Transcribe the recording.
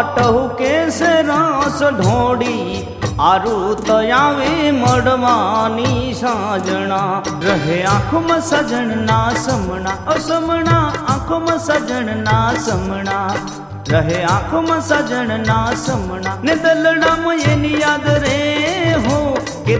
પાટહુ કેસે રાસ ઢોળી આરુત આવે મળવાની સાજણા રહે આંખમાં સજણના સમણા અસમણા આંખમાં સજણના સમણા રહે આંખમાં સજણના સમણા ને દલડામાં એની યાદ રે હો કે